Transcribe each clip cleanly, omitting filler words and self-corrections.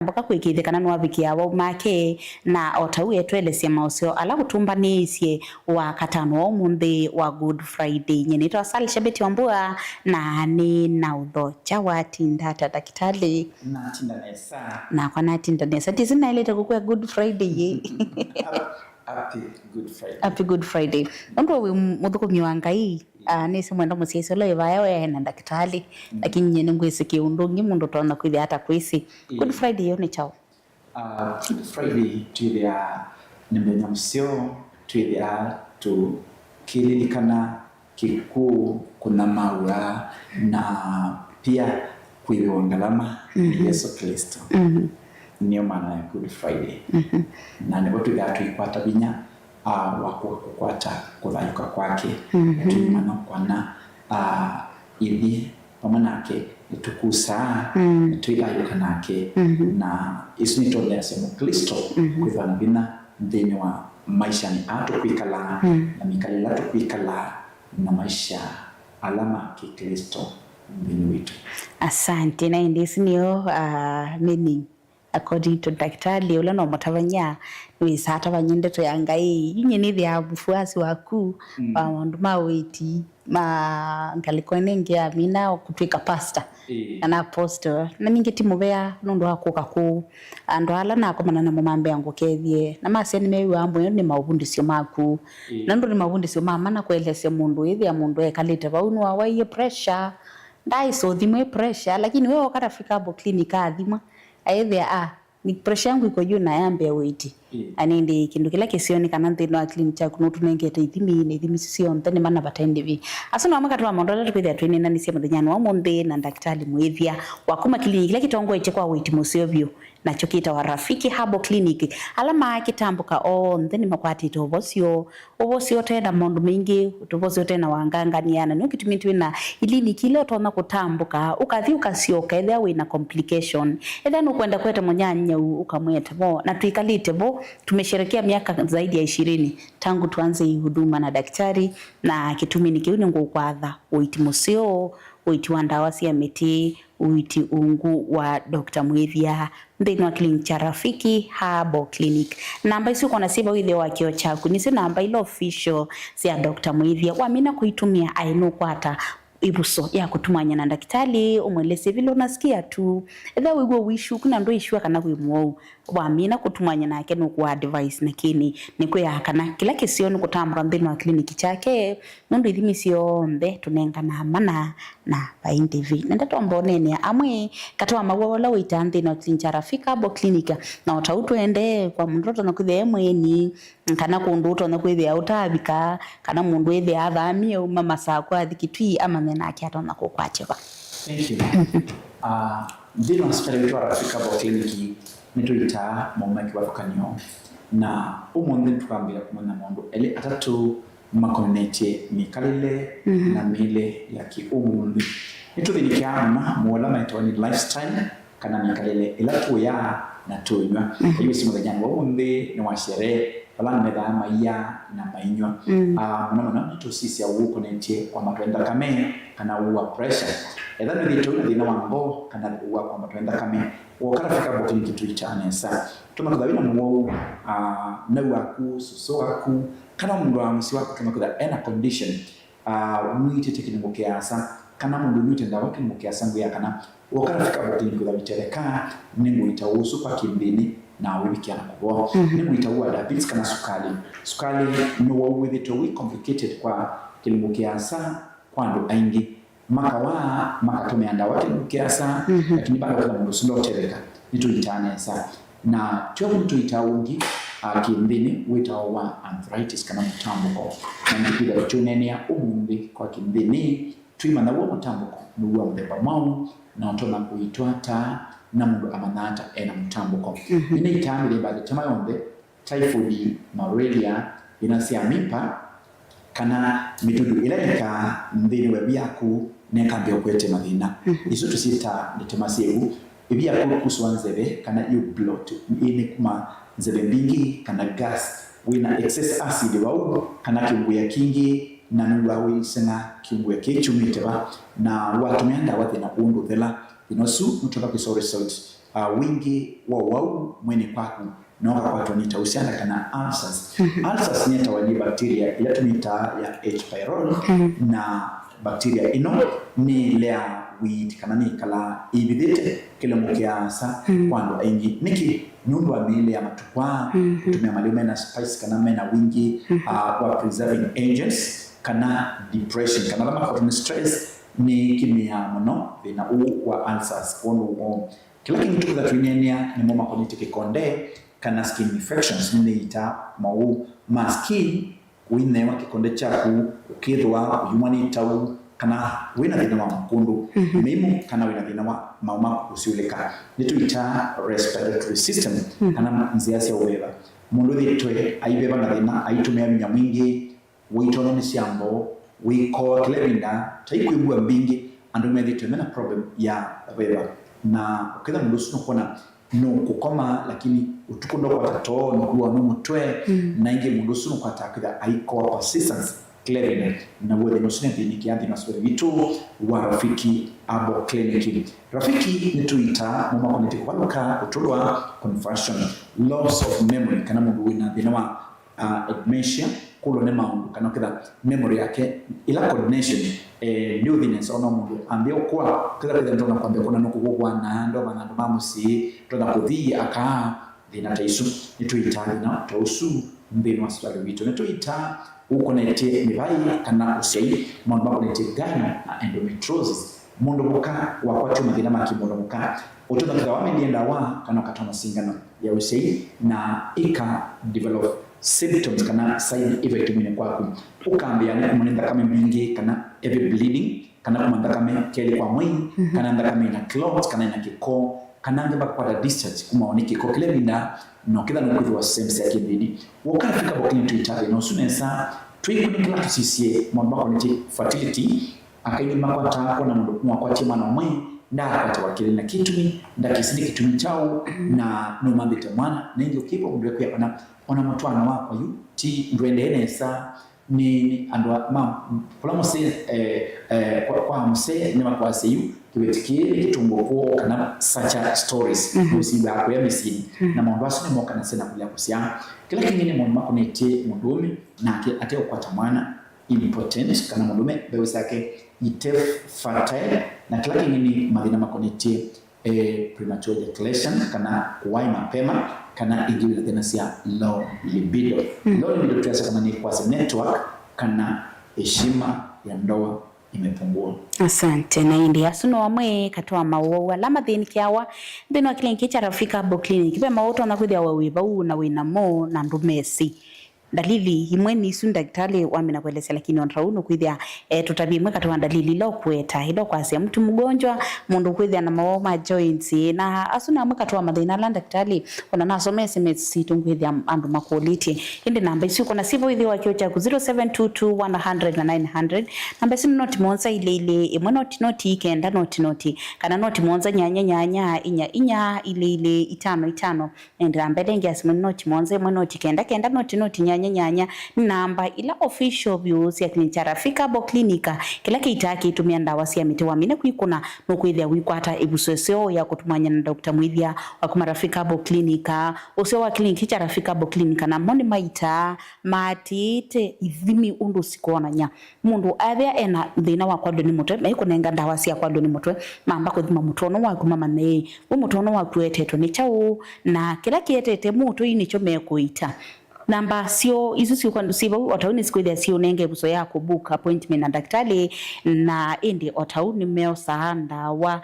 mboka kwikithe kana nwabikia wa make na otau etwelesia mausio ala gutumbanisye wa katano omunthi wa Good Friday nyenitwa Sally Shabeti Wambua na ni na udho chawa tindata dakitali na tindanesa na kwa na tindanesa tizina ile takukua Good Friday Happy Good Friday ndo we muthuko miwangai nisi mwenda musieso lo ivaya we na dakitali lakini nyene ngwisi kiundungi mundu tona kwithia hata kwisi Good Friday yo ni chao Good Friday tuithia nimenya musio tuithia tukililikana kikuu kuna maua na pia kuiwa ngalama Yesu Kristo niyo maana ya Good Friday na ndipo tuikwata binya wako kukwata kuthayuka kwake tumana kwana ibi pamanake tukusa tuithayuka nake na isu nitolese Mukristo kwithana bina nthini wa maisha ni atukwikala na mikalila tukwikala na maisha alama kikristo mbinu witu. Asante na indisi niyo meaning according to daktari ula no mutavanya wisata banyindeto yangai nyine thia bufuasi waku wandu maweti ma ngalikone ngia mina okutwika pastor na apostle na mingeti mubea nundu hakuka ku andu ala na komana na mumambe yangu kethie na maseni mewi ambo ni mabundisyo maku na ndu ni mabundisyo mama na kuelese mundu ithi ya mundu ekalite baunu wa waye pressure ndai so thimwe pressure lakini wewe wakatafika hapo clinic athima aithia ni pressure yangu iko juu na yambe weight anindi kindu kila kisioni kana nthino wa clinic cha kuno tunengete ithimi sio ntene mana batende vi asana amakatu wa mondole tukwithia twini na nisia muthenya wa munthi na daktari mwithia wakuma clinic kila kitongo iche kwa weight musio bio na chokita wa Rafiki Herbal Clinic alama kitambuka ntheni makwati obosio tena mundu mingi tobosio tena wangangania no kitumitwe na ilini kile tona kutambuka ukathi ukasioka etha wina complication etha no kwenda kwete munyanya ukamwete bo na tuikalite bo tumesherekea miaka zaidi ya 20 tangu tuanze hii huduma na daktari na kitumini kiuni ngukwatha uitimosio uiti ndawa cia miti uiti ungu wa Dr. Mwithia nthini wa clinic cha Rafiki Herbal Clinic namba isu kona siba withe wa kio chaku nisi namba ilo official cia Dr. Mwithia wamina kuitumia ainu kwata ibuso ya kutumanya na daktari umweleze vile unasikia tu etha wigwo wishu kuna ndo ishwa kana kwimwo wamina kutumanya nake no kwa advice nakini nikuya kana kila kisioni kutambura nthini wa clinic chake nundu ithimi cio nthe tunenga na mana na baindivi nenda tombonene amwe katwa mawola wita nthini wa clinic cha Rafiki Herbal Clinic na utautu ende kwa mundu na kwithia mweni kana kundu utona kwithia utabika kana mundu ethe athamie uma masako athikitwi ama mena akiatona kukwacheva. Thank you. Ndino hospitali wa Rafiki Herbal Clinic nituita maumaki wa tukanyo na umundi tukambira kumana mundu ele atatu makonete mikalile na mile ya kiumundi nitudhinikiama muolama itwani lifestyle kana mikalile ila tuya na tunywa hiyo simu za jango umundi ni washere wala medha maiya na mainywa mwana tusisi ya ukonete kwa matwenda kame kana uwa pressure edha ndito ndina mambo kana uwa kwa matwenda kame wakara fika botini kitu ichane sa tumakudhabina mwo na waku suso waku kana mundu wa msi wako tumakudha ena condition mwite tekini mukiasa kana mundu mwite ndawa kini mukiasa nguya kana wakara fika botini kudhabitereka ningu itawusu kwa kimbini na wikia na kubo ningu itawua diabetes kana sukali ni wawithito we complicated kwa kini mukiasa kwa ndo aingi maka tumeanda wake mukiasa lakini bado kuna mundu sundo tereka nituitane sa na tuwa mtu itaungi kimbini witawa arthritis kana mutambuko na nipida chunenia umumbi kwa kimbini tuima na uwa mutambuko nuwa mbeba mau na otona kuitwata na mundu amanata ena mutambuko ina itamile baada tama yonde typhoid malaria inasia mipa kana mitudu ilaika mthini webiaku nekambia kwete mathina isu tusita ndetemasiu ibia kusuwa nzebe kana yu bloat ini kuma nzebe mbingi kana gas wina excess acid wau kana kiunguya kingi na nungwa wisena kiunguya kichumite ba na watumianda wathi na undu thela inosu mutoka kisore salt wingi wau mwene kwaku noka kwatu nitahusiana kana ulcers. Ulcers ni tawali bakteria ila tumita ya H. pylori na bakteria ino ni lea wheat kana ni kala ibidete kile mukiasa kwando aingi niki nyundu wa mile ya matukwa tumia malime na spice kana mena wingi wa preserving agents kana depression kana lama kwa stress ni kimia mono vina wa ulcers kondo kila kintu za tuinenia ni moma koniti konde kana skin infections ni ita mau maskin winewa kikonde chaku ukirwa yumani tau kana wina thina wa makundu mimu kana wina thina wa mauma usiuleka nitu ita respiratory system kana nzia cia ubeba mundu thitwe aibeba na thina aitumia minya mwingi witono ni ciambo wiko klebinda taikuibua mbingi andu methitwe mena problem ya ubeba na ukitha mundu ucio kuona no kukoma lakini utukundo kwa tato no kuwa no mutwe na inge mundu ucio kwa takida aiko persistence clearly na wewe no sine kliniki yangu na sio vitu wa rafiki abo clinic rafiki ni tuita mama konete kwa ka utulwa confusion loss of memory kana mundu wina thina wa dementia kulo ne maundu kana kida memory yake ila coordination newiness ona mundu ambia kwa kila ndo nakwambia kuna nokugwa na ndo bana ndo mamusi ndo nakuthi aka thina taisu ni tuita na tausu mbinu asitali vitu ni tuita uko na ite mibai kana usei mundu bako na ite gani na endometriosis mundu buka wakwatu mathina makimundu buka utoka kigawame ndienda wa kana katona singano ya usei na ika develop symptoms kana side effect mwene kwaku ukambia ni kumunenda kama mingi kana heavy bleeding kana kumanda kama keli kwa mwini kana nda kama ina clots kana ina kiko kana ngaba kwa discharge kumaoni kiko kile minda no kila nukuthi wa sense ya kibidi wakafika bokini tuitari no sunesa tuikunikila tusisie mwamba koniti fertility akaini makwata ako na mundu kumwa kwa chima na mwini nda kwata wakili na kitumi nda kisidi kitumi chao na numambite mwana na ingi ukipo mdweku ya ona mutwana wako yu ti ndwende enesa ni andwa kula muse kwa muse ni makwase yu kiwetikiri kitungo kuo kana sacha stories usiba kwa ya misini na mundu wasu ni moka na sena kulia kusia kila kingine mundu mako niti mundumi na ate ukwata mwana impotent kana mundume bewesi yake ite fertile na kila kingine madhina mako niti premature ejaculation kana kuwai mapema kana ingiwi na tena siya low libido. Low libido tuwasa kama ni kwa network kana heshima ya ndoa imepungua. Asante na indi asuno wamwe katoa mawowa lama thini kiawa thini wa kliniki cha Rafika Abo Clinic kipe mawoto wanakuthia wawiba uu na wina mo na ndumesi dalili imwe ni isu daktari wamina kueleza lakini onrauno kuithia tutabimwe katoa dalili lo kweta hilo kwasi mtu mgonjwa mundu kuithia na maoma joints na asuna amwe katoa mathina la daktari ona nasome SMS tunguithia andu makoliti indi namba isu kuna sivo ithi wakio cha 0722 100 na 900 namba isu noti monza ile imwe noti ikenda noti kana noti monza nyanya inya ile itano indi namba lengi asimu noti monza imwe noti kenda noti nyanya namba ila official views ya kliniki ya Rafika Abo Clinic kila kitaki itumia ndawa cia miti wa mine kuikuna no kwithia wikwata ibusoseo ya kutumanya na Dr. Mwithia wa kuma Rafika Abo Clinic usio wa kliniki ya Rafika Abo Clinic na moni maita matite ithimi undu sikona nya mundu athia ena thina wa kwado ni mutwe mai kunenga ndawa cia kwado ni mutwe mamba kuthima mutono wa kuma mane wo mutono wa kuetetwo ni chao na kila kietete mutu ini cho mekuita namba sio izu sio kwa ndusiba otauni sikuithia sio nenge buso yako book appointment na daktari na indi otauni meo saanda wa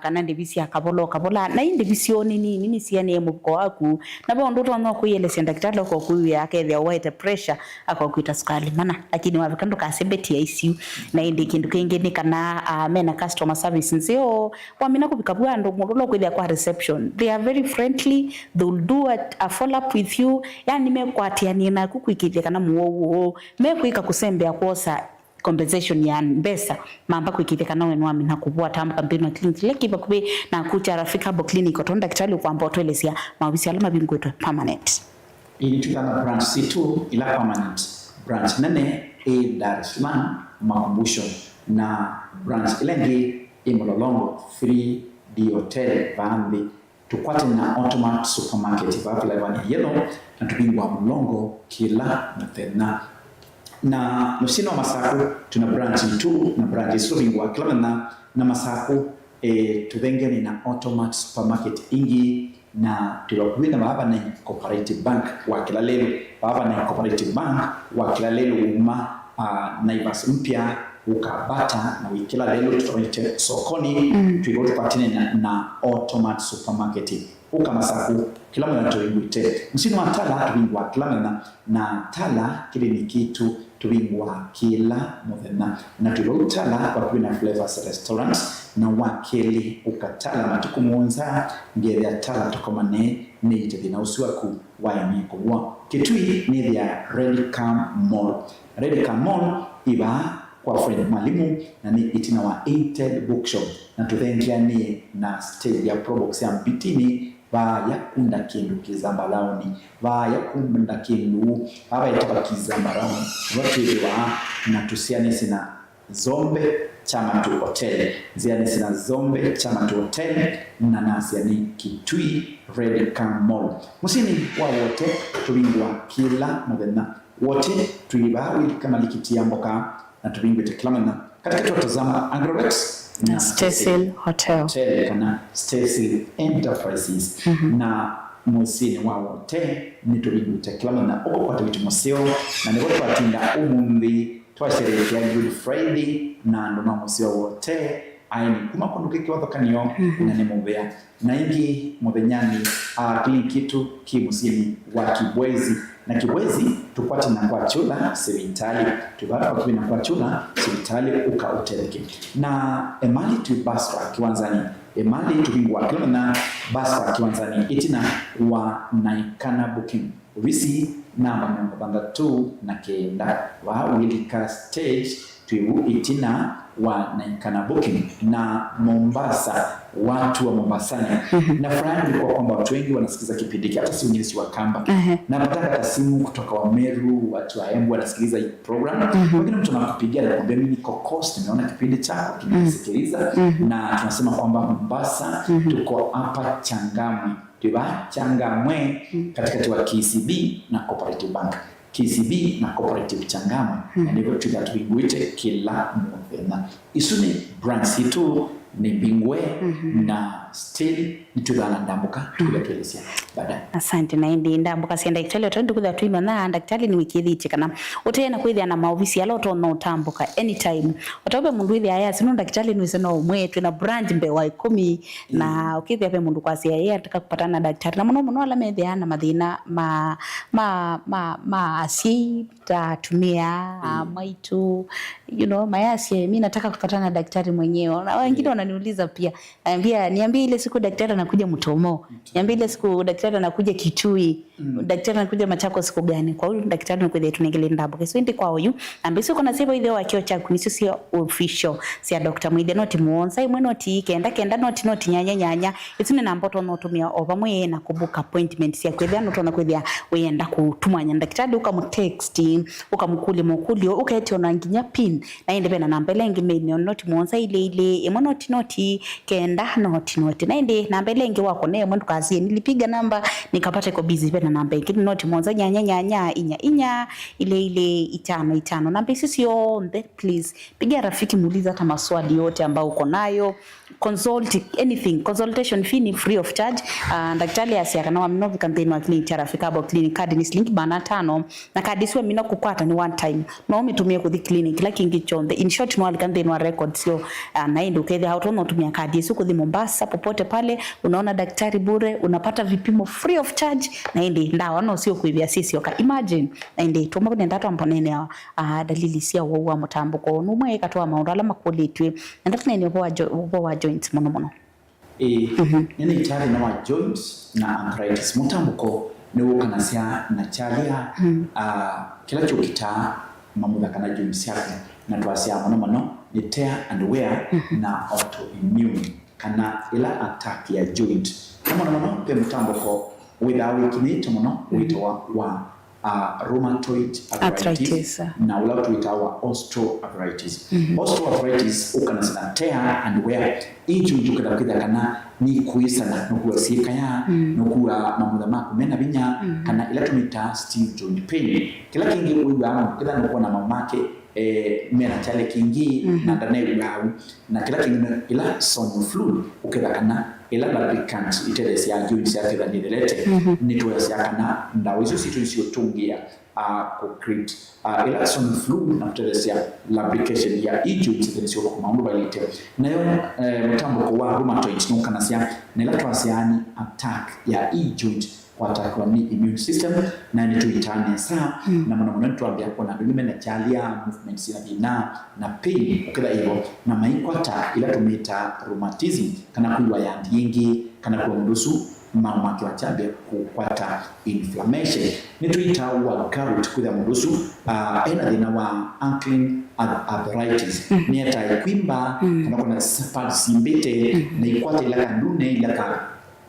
kana ndivisi akabola na indi visio nini siane muko waku na bondo to no kuyelesa daktari ko kuyu yake the white pressure akakuita sukali mana lakini wavikando kasebeti ya ICU na indi kindu kingine kana mena customer service nzio wamina kubikabwa ndo mulo kwithia kwa reception they are very friendly, they will do a follow up with you yani kwatiani na kukuikithia kana muowo mekuika kusembea kuosa compensation ya mbesa mamba kuikithia kana wenu amina kubwa tamba mbinu clinic lekiba kube na kucha Rafika Abo Clinic otonda kitali kwamba otwelezia mawisi alama bingu yetu permanent ili tukana branch C2 ila permanent branch nene Dar es Salaam Makumbusho na branch ilengi Imololongo 3D Hotel Vambi tukwate na Automat Supermarket vapila wani yellow na tubingwa mlongo kila muthenya na musino masaku tuna branch 2 na branch tubingwa kila na masaku tubengeni na Automat Supermarket ingi na tuwakuwina baba na Cooperative Bank wa kila lelo baba na Cooperative Bank wa kila lelo Naivas mpya ukabata na wikila lelo tutoite sokoni tuigote patine na Automat Supermarket ukamasaku kila mwana tuwingwite msino wa tala tuwingwa kila na tala kile ni kitu tuwingwa kila muthenya na tuwingwa kwa kuwina Flavors Restaurant na wakeli ukatala matukumunza ngere ya tala tokomane ni itethina usiwaku waini kubwa kitui ni ya Redcam Mall. Redcam Mall iba kwa friend mwalimu na ni itina wa Intel Bookshop na tuthengia ni na stage ya Probox ya mpitini vaya kunda kindu kizambalaoni vaya kunda kindu baba yatoka kizambalaoni watuelewa na tusiane sina Zombe Chama tu Hotel ziani sina Zombe Chama tu Hotel na nasi ya ni Kitui Redcam Mall musini wa wote tuwingwa kila muthenya wote tuibawi kama likitia mboka na tubingwe teklamana katika tutazama Agrorex na Cecil Hotel kana Cecil Enterprises na musini wa wote ni tubingwe teklamana uko kwa vitu museo na ni watu watinda umundi twasherehekea Good Friday na ndo na museo wote aini kuma kundukiki wathokanio na ni mubea na ingi muthenyani kili kitu kimusini wa Kibwezi na Kibwezi tukwati na kwa chula sivitali tubara kwa na kwa chula sivitali ukauteleke na emali tu basra kiwanzani emali tubingwa kila na basra kiwanzani itina wa naikana booking visi namba mbanga 2 na kenda wa Wilika stage tuibu itina wa naikana booking na Mombasa watu wa Mombasani na furahi kwa kwamba watu wengi wanasikiza kipindi hata si wengine si wakamba na nataka simu kutoka wa Meru watu wa Embu wanasikiliza hii program wengine mtu anakupigia na kumwambia mimi niko coast nimeona kipindi chako kinasikiliza na tunasema kwamba Mombasa tuko hapa Changamwe tiba Changamwe katikati wa KCB na Cooperative Bank KCB na Cooperative Changamwe na ndivyo tutatuiguite kila muthenya isuni branch itu ni Bingwe na still nitudana ndambuka tukuletuelezea baadaye. Asante na indi ndambuka sienda daktari otondi kutha tuima na daktari ni wikithiti kana utena kwithia na maofisi ala otono utambuka anytime otobe mundu ithi aya sino daktari ni sino umwe twina branch mbewa 10 na ukithia pe mundu kwa cia yeye ataka kupatana na daktari na muno ala methia na mathina ma asi tatumia maitu mayasi mimi nataka kupatana na daktari mwenyewe na wengine wananiuliza pia niambie ile siku daktari anakuja Mutomo niambie ile siku daktari anakuja Kitui daktari anakuja Machako siku gani kwa hiyo daktari anakuja tunengele ndabo so ndi kwa huyu ambe siko na sivyo ile wakio cha kunisi sio official si Dr. Mwide not muonza imwe not kenda not nyanya itune na mboto no tumia obamwe na kubuka appointment si akwethia no tona kwethia wenda kutumanya daktari ukamutext ukamukuli mukulio ukaeti onanginya pin na inde bena namba lengi mail not muonza ile imwe not kenda not na inde namba lengi wako na imwe tukazie nilipiga namba nikapata iko busy bena namba ingine not muonza nyanya inya ile itano namba sisi yote please piga rafiki muuliza hata maswali yote ambao uko nayo consult anything consultation fee ni free of charge daktari asiaka na waminovi campaign wa clinic rafiki abo clinic card ni link bana 5 na card sio mina kukwata ni one time na umetumia ku the clinic lakini ngichonde in short no campaign wa record sio na ndio ukidhi hautono tumia card sio ku Mombasa popote pale unaona daktari bure unapata vipimo free of charge na ndio ndawa no sio kuivia sisi oka imagine na ndio tumba nenda to amponene dalili sia wa mutambuko numwe katoa maundala makulitwe ndio tunene wa joints mono nini itali na wa joints na arthritis mutambuko ni ukanasia na chalia kila chukita mamudha kana joints yake na twasia mono ni tear and wear na autoimmune kana ila attack ya joint kama mono pe mutambuko without kinito mono wito wa rheumatoid arthritis na ula tuitawa osteoarthritis. Osteoarthritis ukana sina tear and wear iju kada kana ni kuisana nokuwa sikaya nokuwa mamudha mako mena binya kana ila tumita still joint pain kila kingi uiwa kila nokuwa na mamake mena chale kingi na ndane uiwa na kila kingi ila son flu ukeda kana ila lubricant itelesi ya joint ya kila nidelete nituwa siya kana ndawo iso situ isi utungia concrete ila son flu na itelesi ya lubrication ya joint itelesi ya kumaundu balite na yon mtambo kwa rheumatoid nukana siya na ila tuwasiani attack ya joint watakwa ni immune system na nituitane saa na mwana tuambia kwa na bilime na chalia movements na bina na pain ukida hivyo na maikwata ila tumita rheumatism kana kuiwa ya ndingi kana kuwa mdusu mamaki wa chabia kukwata inflammation nituita wa gout kuda mdusu ena dina wa ankle arthritis ni ata ikwimba kana kuna sapati simbete na ikwata ila kandune ila ka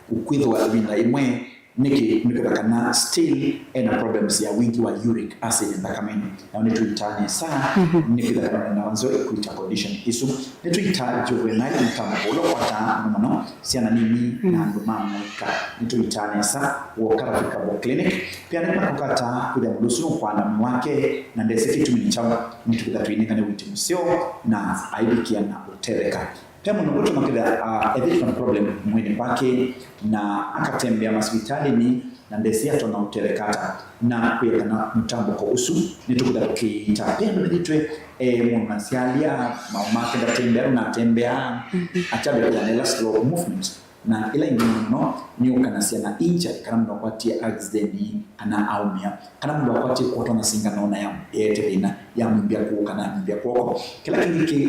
ukwidho wa bina imwe niki kana still ena problems ya wingi wa uric acid ndakameni na nituitane saa nikidakana na wanzo kuita condition isu nituita juvenile mtambo kwata nono siana nini na ndumama ka nituitane saa Wakara Clinic pia nima kukata kuja mdusu kwa ndamu wake na ndese kitu mnichawa nitukidatuinika ni witi msio na aibikia na utereka pia mnukutu makida additional problem mwini wake na akatembea hospitalini na ndesia tona uterekata na kuya kana mtambo kwa usu nitukuda tukiita pia nditwe mwanasialia maumake ndatembea na tembea achabe kwa nela slow movement na ila ingine no ni ukanasia na injury kana mtu akwatia accident ana aumia kana mtu akwatia kuotona singa naona ya yete ina ya mbia kuoka na mbia kuoko kila kingi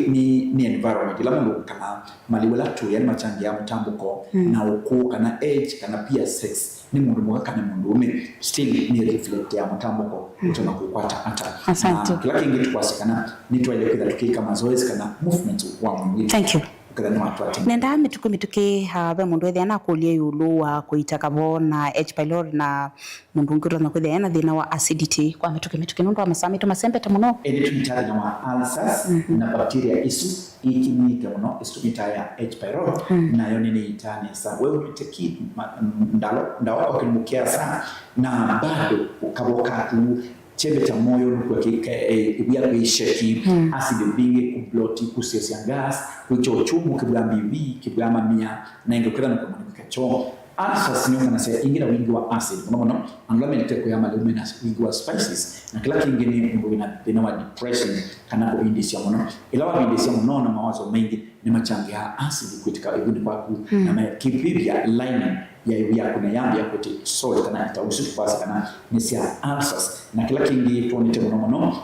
ni environment ila mtu kana maliwala tu yani machangi ya mtambuko na ukuu kana age kana pia sex ni mundu mwaka kana mundu ume still ni reflect ya mtambuko utona kukwata hata kila kingi tukwasikana ni tuelekeza tukika mazoezi kana movement wa mwili. Thank you. Nenda mituke habe mundu ethia na kulia yulu wa kuitaka bona H pylori na mundu ngiro na kuthia na thina wa acidity kwa mituke nundu wa masamito masembeta muno tumitaja na wa ulcers na bacteria isu ikimita muno istumita ya H pylori na yoni ni itani sa wewe uniteki ndawa ukimukea sana na bado ukaboka tu chebe cha moyo nuko ibia kuisheki acid bingi kubloti kusesi gas kucho chumu kibwambi bi kibwama mia na ingekira nuko mkacho ulcers ni kana sasa ingira wingi wa acid unaona angala niteko ya maluminous wingi wa spices na kila kingine ina wa depression kana ko indisia mno ila wa indisia mno na mawazo mengi ni machangi ya acid kutika ibuni kwaku na kipibia lining ya kuna yambi ya kuti salt kana itausu pasi kana nisia ulcers na kila kingi tuonete mno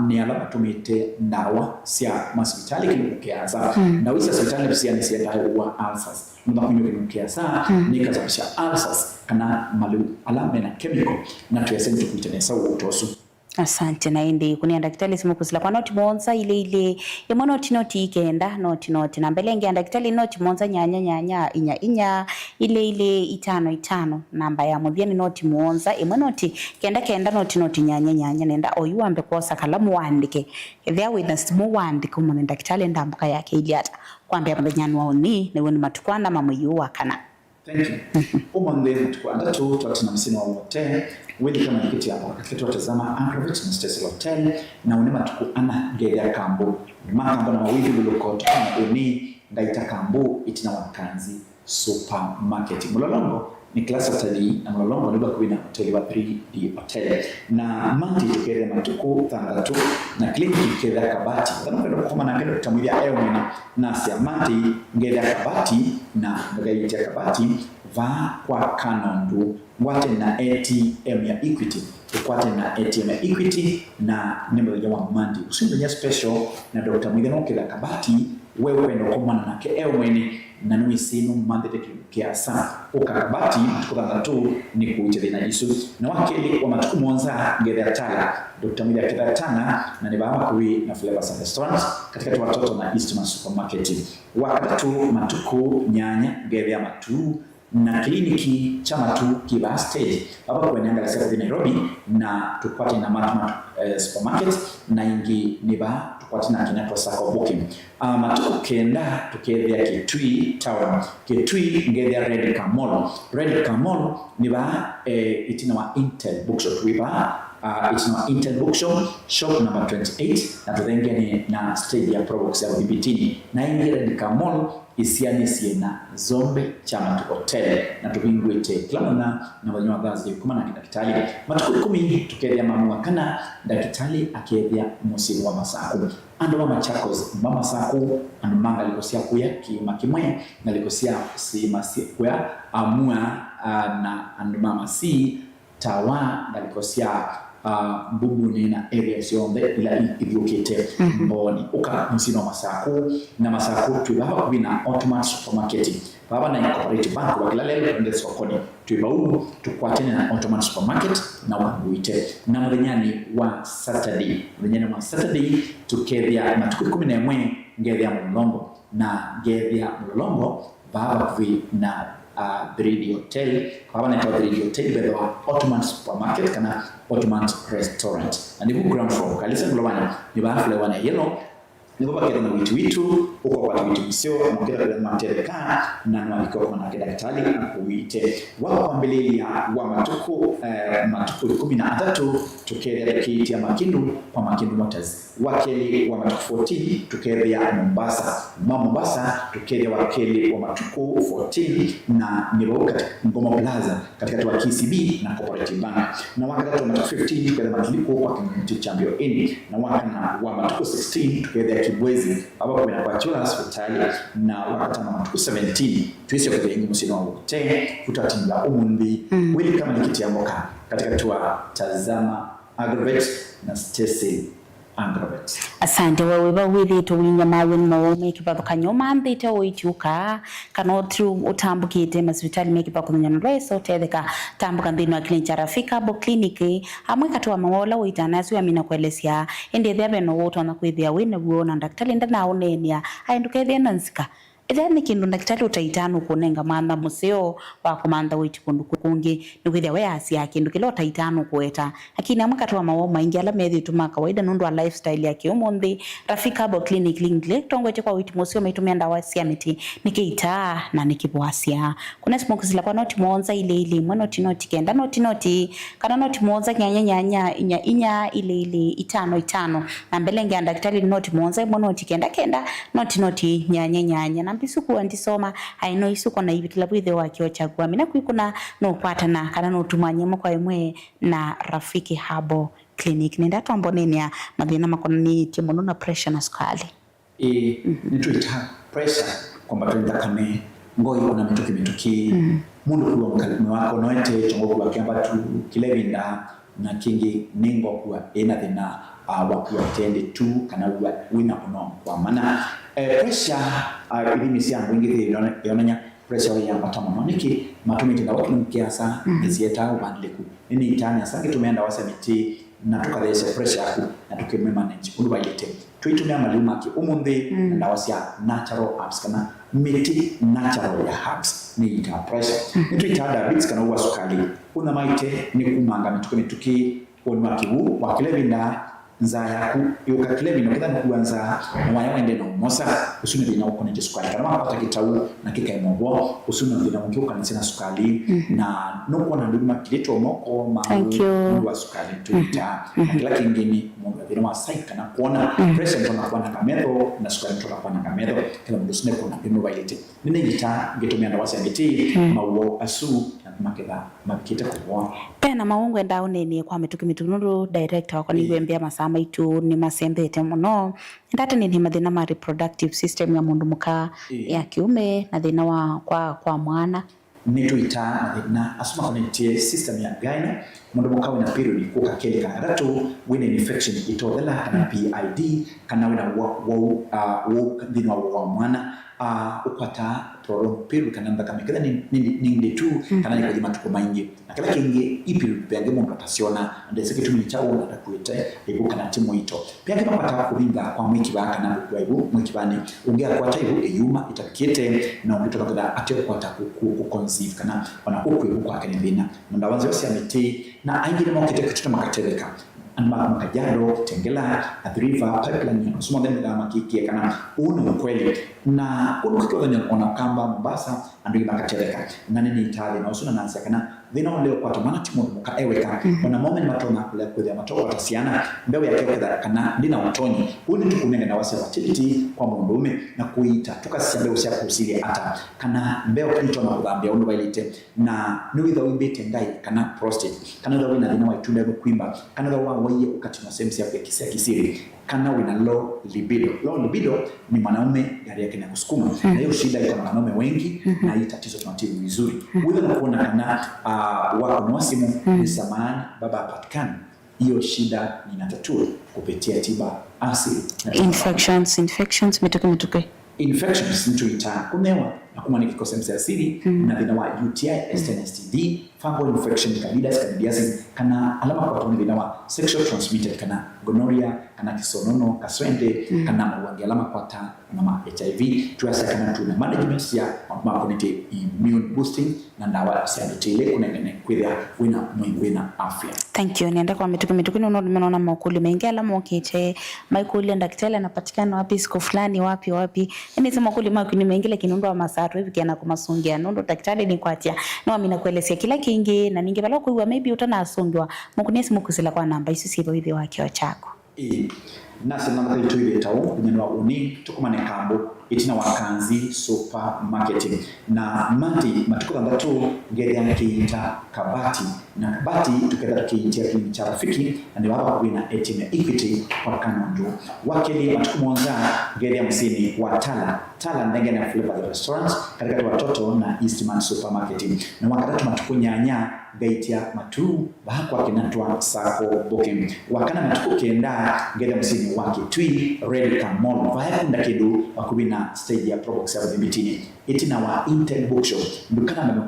ni alama tumite ndawa sia hospitali kinukiaza ndawa sia hospitali sia nisia dawa ulcers mna kinukiaza ni kazabisha ulcers kana malu alama na chemical na tuyasema tukuitenesa utosu. Asante na indi kunia daktari simu kusila kwa noti monza ile ya noti ikenda noti na mbele ngia daktari noti monza nyanya inya ile itano namba ya mudhiani noti monza noti kenda noti nyanya nenda oyu ambe kosa kalamu wandike there witness mu wandike umone daktari ndambuka yake ili hata kwambia mbenyanu waoni na woni matukwana mamuyu kana. Thank you. Umande tukwanda tu tuatina msino wa wote wedi kama nikiti hapo katika tutazama Ancrovich na Cecil Hotel na unema tuku ana ngedea kambo makambo na mawili luloko tukana uni ndaita kambo itina wakanzi supermarket mulolongo ni class hotel na mulolongo niba kuwina hoteli wa 3D hotel na manti tukere matuku thangatu na kliniki keda kabati tanokendo kukuma na kendo kutamulia ewe na siya manti ngedea kabati na ngedea kabati va kwa kanondu wate na ATM ya Equity ukwate na ATM ya Equity na nembo ya mandi usimbe ya special na Dr. Mwigano kila kabati wewe ndo komana nake ewe na nui sinu mande tekilukia sana ukakabati matukuza tu ni kuichede na isu na wakili wa matuku mwonza ngedea tala Dr. Mwigano kila tana na nibama kuwi na Flavors and Restaurants katika watoto na Eastman Supermarket wakatatu matuku nyanya ngedea matu na kliniki chama tu kiba stage baba kwa nyanga la Nairobi na tupate na Matmat supermarket na ingi niba tupate na kinaitwa Sacco Booking matuko kenda tukethia Kitui town Kitui ngethia Red Camol niba itina wa Intel bookshop wiba it's now Intel Bookshop, shop number 28, na tuthengene na stage ya Probox ya BBT. Na ingi Red Camol isiani siena Zombe Chama Hotel na tubingwete klamana na wanywa gazi kumana kidakitali. Matuku 10 tukethia mamwa kana dakitali akethia musimu wa Masaku. Ando wa Machakos mama Saku ando manga likosia kuya kimakimwe na likosia si masi kuya amua na ando mama si tawa na likosia mbubu ni na area zionde ila ivyukite mboni uka msino Masaku na Masaku tuibaba kubina Automat Supermarket baba na Cooperative Bank wakila lelo kwende sokoni tuibaba tukwatene na Automat Supermarket na wabuite na mwenyani wa Saturday tukethia matuku 11 ngethia Mulolongo na ngethia Mulolongo baba kuvi na Brady Hotel baba na Brady Hotel bedo Automat Supermarket kana Automat Restaurant and the ground floor kalisa globana ni ba fule wana yellow ni baba kero na witu uko kwa witu sio mkera kwa mantereka na nwaliko kwa na kidakitali kuite wako mbelea wa matuku 13 tukethia kiti ya Makindu kwa Makindu Motors wakeli wa matuku 14 tukethia Mombasa tukethia wakeli wa matuku 14 na nibo Ngoma Plaza katika wa KCB na Cooperative Bank na wakati wa matuku 15 kwa matuku kwa Community Champion Inn na wakati wa matuku 16 tukethia Kibwezi baba kwa Chula hospitali na wakati wa matuku 17 tuisio kwa ingi musino wote kutatinda umundi wili kama nikiti ya moka katika tuwa Tazama Agrovet na Stacy Agrovet. Asante wewe bawili tuwinya mawe mawome kibaba kanyoma ndite oichuka kanotru utambukite hospitali mekipa kunyana reso tedeka tambuka ndino klinika Rafika Bo Clinic amwe katwa mawola uitanasu ya mina kuelesia ende thebe no woto na kwithia wina guona daktari ndana onenia ainduke thena nsika ethani kindu daktari utaitano kunenga manda museo wa komanda witi kundu kungi nukwithia we asia kindu kilo utaitano kueta lakini amwe katwa mawo maingi ala methi tuma kawaida nundu wa lifestyle yake umundi Rafika Bo Clinic tongwe kwa witi museo maitumia ndawa cia miti nikiita na nikibwasia kuna smoke zila kwa noti monza ile noti kenda noti kana noti monza nyanya inya ile 5 na mbele ngia daktari noti monza noti kenda noti nyanya na mbisuku andisoma aino isuko na ibitila bwithe wakio chagua mina kwikuna no kwatana kana no tumanyemo kwa imwe na Rafiki Habo Clinic nenda twamboneni ya mathina makona ni timono na pressure na sukali nituita pressure kwamba twendakane ngoi kuna mituki mundu kuwa mkalime wako noete chongo kuwa kiamba tu kilevinda na kingi ningo kuwa ena thina wakuwa tende tu kana wina ono kwa mana pressure ilimisi yangu ingithi yonanya pressure ya matama niki matumiti na wakini mkiasa nzieta ubandleku nini itanya sangi tumeenda wasemiti na tukadesha pressure yaku na tukeme manage kunduba ilete tuitumia maluma ki umundi na wasia natural herbs kana miti natural ya herbs ni ita pressure nitu itada bits kana uwa sukali una maite ni kumanga mituki onwa kiwu wakilevinda nza yaku yoka kilevino kidha kuanza mwaya wende no mosa usune dina ukonete sukali kana mapata kitau na kikaimogwo usune dina mkiuka nisina sukali na noko na nduma kileto moko ma wa sukali tuita kila kingine mungu dina wasaika na kuona pressure ndo na kuona kamedo na sukali ndo na kuona kamedo kila mdu sune kuna dino bailete nini gita getumia na wasa ngiti mawo asu makeba makita kwa pena maungu enda uneni kwa mitukimitunu director kwa nigwembia masama itu ni masembete muno ndate ni mathina ma reproductive system ya mundu muka ya kiume na thina wa kwa mwana nituita na asuma connected system ya gaina mundu muka wina period ko kakeli kana ratu wina infection itothela kana PID kana wina wo dino wa mwana upata toro piru kana mbaka mekeza ni tu kana ni kwa matuko maingi na kala kingi ipiru byange mu patasiona ndetse kitu ni chawo na kuite ibu kana timu ito pia kama pata kubinga kwa mwiki baka na kwa ibu mwiki bani ongea kwa taibu eyuma itakete na ungetoka kwa atyo kwa ku conceive kana wana huko ibu kwa kanibina nda wanzo yose ameti na angine mokete kitu makatereka anma makajado tengela adriva pipeline somo ndani kama makiki kana uno kweli na ukiwa ni ona kamba Mombasa ndio makatereka nani ni Italia na usuna nansi kana vino leo kwa tomana timu muka eweka ona moment matona kule kwa matoko watasiana mbewe yake kwa kana ndina utoni uni tukunenge na wase fertility kwa mundume na kuita tukasiambe usia kusili hata kana mbewe kitu na kudambia unu bailite na nuwitha wimbete ndai kana prostate kana da wina dina waitunda kuimba kana da waye ukati na sehemu ya kisiri kana wina low libido. Low libido ni mwanaume gari yake na kusukuma na hiyo shida iko na wanaume wengi na hii tatizo tunatibu vizuri wewe unakuona kana wako mwasimu ni samani baba apatikana hiyo shida ninatatua kupitia tiba asili infections mituke infections nituita kunewa na kumani kikosa msa asili na vinawa UTI, STD, fungal infection, candidiasis, kana alama kwa toni vinawa sexual transmitted, kana gonorrhea, kana kisonono, kaswende, kana mawangi alama kwa ta na HIV, tuwasa kana tuna management ya makonete immune boosting na ndawa siadotele kunengene kwithia wina afya. Thank you. Nienda kwa mituku ni unaona makuli mengi alama okete makuli ndaktari anapatikana wapi siku fulani wapi yani sema makuli makuni mengi lakini ndo masato hivi kiana kumasongia ndo daktari ni kwatia no amina kuelezea kila kingi na ninge bala kuiwa maybe utana asongwa mukunesi mukusila kwa namba isu sibo hivi wake chako nasi namba yetu ile tawo nyenwa uni tukumane kambo itina wakanzi supermarketing na matuko ndatu ngede anakiita kabati na kabati tukenda kiingia cha rafiki na ni wao kwa ATM Equity kwa Kanondo wakili matuko mwanza ngede msini wa Tala ndenge na Flavor Restaurant katika watoto na Eastman Supermarketing na wakati matuko nyanya gaitia matu bahako akinatwa sako booking wakana matuko kenda ngede msini wake twi Red Mall vaya ndakedu wakubina stage ya Probox ya Mbitini itina wa Intel Bookshop ndukana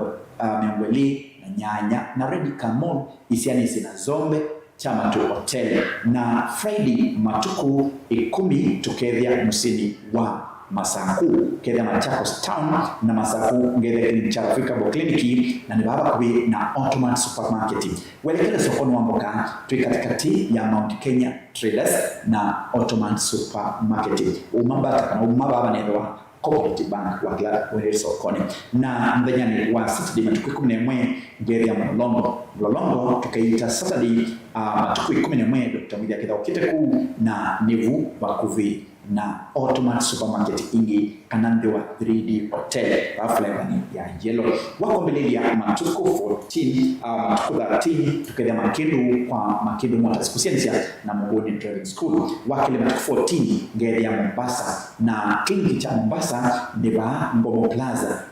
memweli na nyanya na Red Mall isiani sina zombe chama tu hotel na Friday matuku 10 tukethia msini wa Masaku kethia Machakos Town na Masaku ngede ni cha Africa Clinic na ni baba kubi na Automat Supermarket welekele sokoni wa mboka tuikatikati ya Mount Kenya Traders na Automat Supermarket umababa newa Cooperative Bank wa Glad sokoni na mbenyani wa Saturday matuku 11 ngede ya Mlolongo tukaita Saturday matuku 11 Dr. Mwidhi akitha ukiteku na Nivu Bakuvi na Automat Supermarket ingi kanande wa 3D Hotel Flavor ya yellow wako mbele ya matuko 14 matuko 13 tukenda Makindu kwa Makindu Motors kusianzia na Mugoni Driving School wakile matuko 14 ngere ya Mombasa na kliniki cha Mombasa ndeba Ngomo Plaza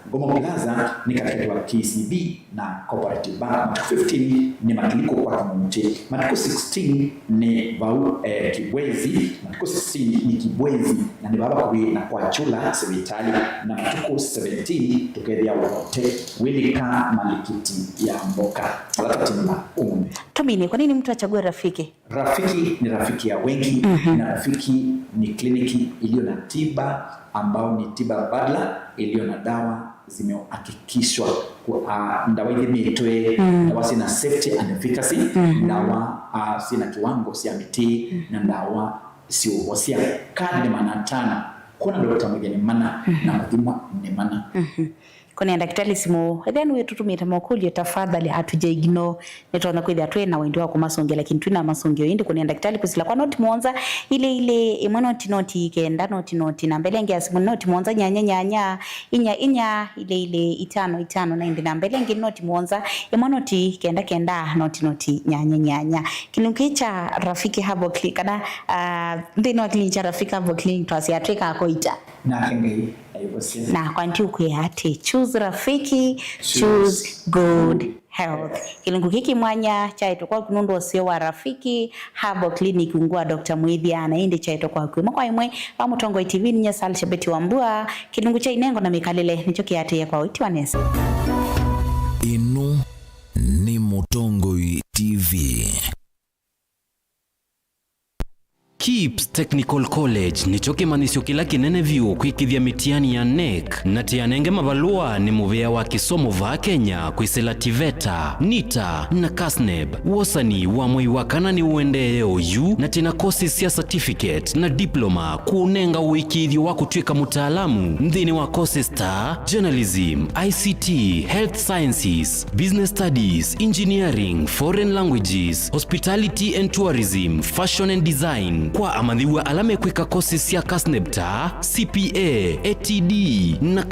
ni katika wa KCB na Cooperative Bank matuko 15 ni matuliko kwa Kamunti matuko 16 ni Bau Kibwezi matuko 16 ni Kibwezi na ni baba kubi na kwa Chula Sevitali na matuko 17 tukethia wote Wilika Malikiti ya Mboka alata timba umume. Tomini, kwa nini mtu achague Rafiki? Rafiki ni rafiki ya wengi na Rafiki ni kliniki iliyo na tiba ambao ni tiba badala iliyo na dawa zimehakikishwa ndawa hizi mitwe dawa sina safety and efficacy dawa sina kiwango sia miti na dawa sio wasia kadi maana tana kuna Dr. Mwidhi mana na Mudhima ni mana kone daktari simu then wetu tumita makuli tafadhali hatuja ignore netona kweli atwe na wendo wako masonge lakini tuna masonge indi kone daktari kusila kwa noti muanza ile imano noti kenda noti na mbele ngia simu noti muanza nyanya inya ile itano na indi na mbele ngia noti muanza imano noti kenda noti nyanya kinukicha Rafiki Herbal Clinic kana ndino klinika Rafiki Herbal Clinic twasi atreka akoita na kenge na kwa nti ukuyate choose Rafiki, choose good Health. Kilungu kiki mwanya chaito kwa kunundu osio wa rafiki Herbal Clinic ungua Dr. Muithiana indi chaito kwa kwima kwa imwe wa Mutongo TV ninya Salishabeti Wambua kilungu cha inengo na mikalile nicho kiatia kwa witi wanesa. Inu ni Mutongo TV. KIPS Technical College nicho kimanisho kila kinene vyuo kwikithia mitiani ya NEC na tianenge mabalua ni muvea wa kisomo va Kenya kwisela TVETA, NITA na KASNEB. Wosani wa mwei wa kana ni uende OU na tina kosi sia certificate na diploma kuunenga uikithio wa kutwika mutaalamu mdhini wa kosi star, journalism, ICT, health sciences, business studies, engineering, foreign languages, hospitality and tourism, fashion and design. Kwa amadhiwa alame kweka kosi sia KASNEB ta, CPA, ATD na